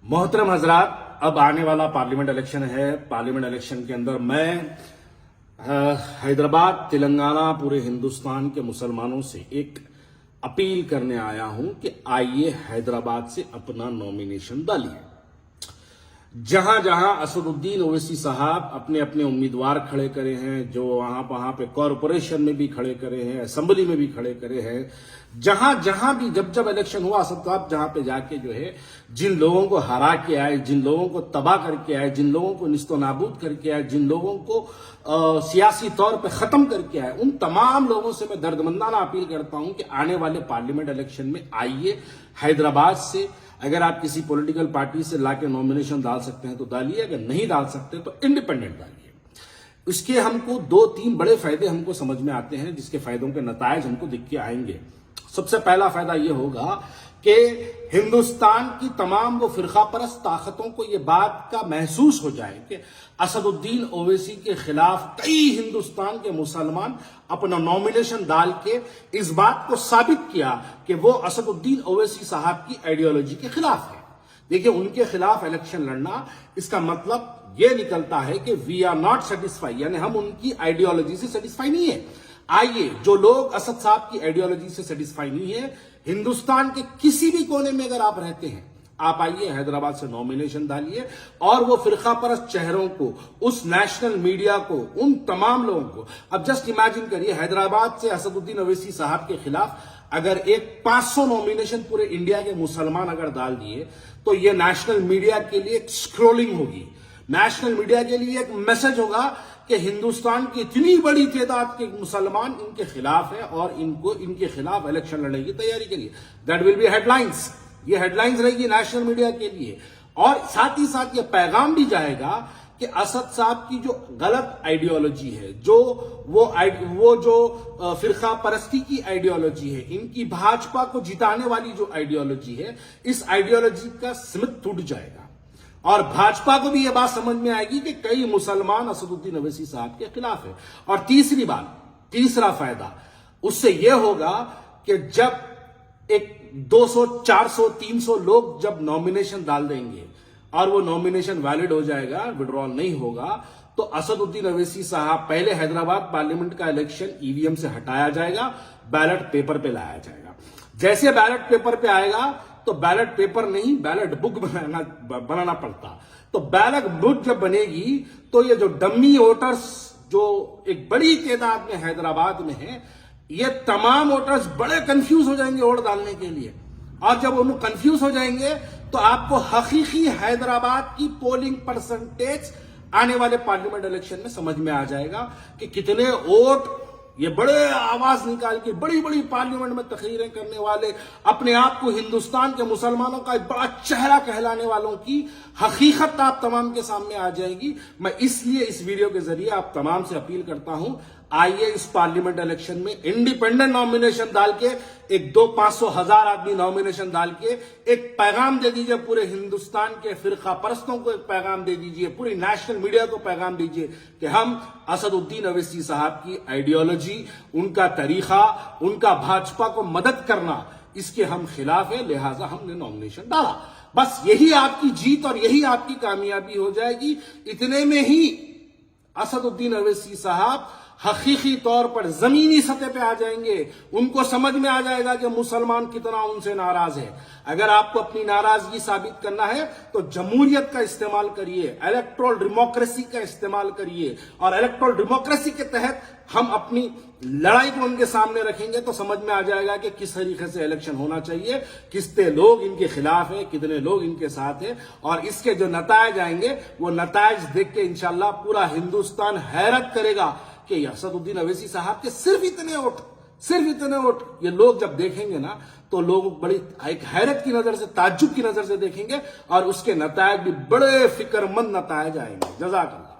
मोहतरम हजरात, अब आने वाला पार्लियामेंट इलेक्शन है। पार्लियामेंट इलेक्शन के अंदर मैं हैदराबाद, तेलंगाना, पूरे हिंदुस्तान के मुसलमानों से एक अपील करने आया हूं कि आइए हैदराबाद से अपना नॉमिनेशन डालिए। जहां जहां असदुद्दीन ओवैसी साहब अपने अपने उम्मीदवार खड़े करे हैं, जो वहां पे कॉरपोरेशन में भी खड़े करे हैं, असेंबली में भी खड़े करे हैं, जहां जहां भी जब इलेक्शन हुआ, असद साहब जहां पे जाके जो है जिन लोगों को हरा के आए, जिन लोगों को तबाह करके आए, जिन लोगों को निस्तो नाबूद करके आए, जिन लोगों को सियासी तौर पे खत्म करके आए, उन तमाम लोगों से मैं दर्दमंदाना अपील करता हूं कि आने वाले पार्लियामेंट इलेक्शन में आइए हैदराबाद से। अगर आप किसी पॉलिटिकल पार्टी से लाके नॉमिनेशन डाल सकते हैं तो डालिए, अगर नहीं डाल सकते तो इंडिपेंडेंट डालिए। इसके हमको 2-3 बड़े फायदे हमको समझ में आते हैं, जिसके फायदों के नतायज हमको दिख के आएंगे। सबसे पहला फायदा यह होगा कि हिंदुस्तान की तमाम वो फिरका परस्त ताकतों को यह बात का महसूस हो जाए कि असदुद्दीन ओवैसी के खिलाफ कई हिंदुस्तान के मुसलमान अपना नॉमिनेशन डाल के इस बात को साबित किया कि वो असदुद्दीन ओवैसी साहब की आइडियोलॉजी के खिलाफ है। देखिए, उनके खिलाफ इलेक्शन लड़ना, इसका मतलब यह निकलता है कि वी आर नॉट सेटिस्फाई, यानी हम उनकी आइडियोलॉजी से सेटिस्फाई नहीं है। आइए, जो लोग असद साहब की आइडियोलॉजी से सेटिस्फाई नहीं है, हिंदुस्तान के किसी भी कोने में अगर आप रहते हैं, आप आइए हैदराबाद से नॉमिनेशन डालिए और वो फिरका परस्त चेहरों को, उस नेशनल मीडिया को, उन तमाम लोगों को, अब जस्ट इमेजिन करिए, हैदराबाद से असदुद्दीन ओवैसी साहब के खिलाफ अगर एक 500 नॉमिनेशन पूरे इंडिया के मुसलमान अगर डाल दिए तो ये नेशनल मीडिया के लिए एक स्क्रोलिंग होगी, नेशनल मीडिया के लिए एक मैसेज होगा कि हिंदुस्तान की इतनी बड़ी तादाद के मुसलमान इनके खिलाफ है और इनको इनके खिलाफ इलेक्शन लड़ने की तैयारी करिए। दैट विल बी हेडलाइंस, ये हेडलाइंस रहेगी नेशनल मीडिया के लिए। और साथ ही साथ ये पैगाम भी जाएगा कि असद साहब की जो गलत आइडियोलॉजी है, वो जो फिरका परस्ती की आइडियोलॉजी है, इनकी भाजपा को जिताने वाली जो आइडियोलॉजी है, इस आइडियोलॉजी का स्मिथ टूट जाएगा और भाजपा को भी यह बात समझ में आएगी कि कई मुसलमान असदुद्दीन ओवैसी साहब के खिलाफ है। और तीसरा फायदा उससे यह होगा कि जब एक 200, 400, 300 लोग जब नॉमिनेशन डाल देंगे और वो नॉमिनेशन वैलिड हो जाएगा, विड्रॉल नहीं होगा, तो असदुद्दीन ओवैसी साहब, पहले हैदराबाद पार्लियामेंट का इलेक्शन ईवीएम से हटाया जाएगा, बैलेट पेपर पे लाया जाएगा। जैसे बैलेट पेपर पे आएगा तो बैलेट पेपर नहीं, बैलेट बुक बनाना पड़ता। तो बैलेट बुक जब बनेगी तो ये जो डम्मी वोटर्स जो एक बड़ी तादाद में हैदराबाद में है, ये तमाम वोटर्स बड़े कंफ्यूज हो जाएंगे वोट डालने के लिए। और जब वो कंफ्यूज हो जाएंगे तो आपको हकीकी हैदराबाद की पोलिंग परसेंटेज आने वाले पार्लियामेंट इलेक्शन में समझ में आ जाएगा कि कितने वोट ये बड़े आवाज निकाल के बड़ी बड़ी पार्लियामेंट में तकरीरें करने वाले, अपने आप को हिंदुस्तान के मुसलमानों का एक बड़ा चेहरा कहलाने वालों की हकीकत आप तमाम के सामने आ जाएगी। मैं इसलिए इस वीडियो के जरिए आप तमाम से अपील करता हूं, आइए इस पार्लियामेंट इलेक्शन में इंडिपेंडेंट नॉमिनेशन डाल के, एक 200, 500, 1000 आदमी नॉमिनेशन डाल के एक पैगाम दे दीजिए पूरे हिंदुस्तान के फिरका परस्तों को, एक पैगाम दे दीजिए पूरी नेशनल मीडिया को, पैगाम दीजिए कि हम असदुद्दीन ओवैसी साहब की आइडियोलॉजी, उनका तरीका, उनका भाजपा को मदद करना, इसके हम खिलाफ है, लिहाजा हमने नॉमिनेशन डाला। बस यही आपकी जीत और यही आपकी कामयाबी हो जाएगी। इतने में ही असदुद्दीन ओवैसी साहब हकीकी तौर पर जमीनी सतह पे आ जाएंगे, उनको समझ में आ जाएगा कि मुसलमान कितना उनसे नाराज है। अगर आपको अपनी नाराजगी साबित करना है तो जमहूरियत का इस्तेमाल करिए, इलेक्टोरल डेमोक्रेसी का इस्तेमाल करिए, और इलेक्टोरल डेमोक्रेसी के तहत हम अपनी लड़ाई को उनके सामने रखेंगे तो समझ में आ जाएगा कि किस तरीके से इलेक्शन होना चाहिए, कितने लोग इनके खिलाफ है, कितने लोग इनके साथ है, और इसके जो नतायज आएंगे वो नतायज देख के इंशाल्लाह पूरा हिंदुस्तान हैरत करेगा कि असदुद्दीन ओवैसी साहब के सिर्फ इतने वोट ये लोग जब देखेंगे ना तो लोग बड़ी एक हैरत की नजर से, ताज्जुब की नजर से देखेंगे और उसके नतायज भी बड़े फिक्रमंद नतायज आएंगे। जज़ाकल्लाह।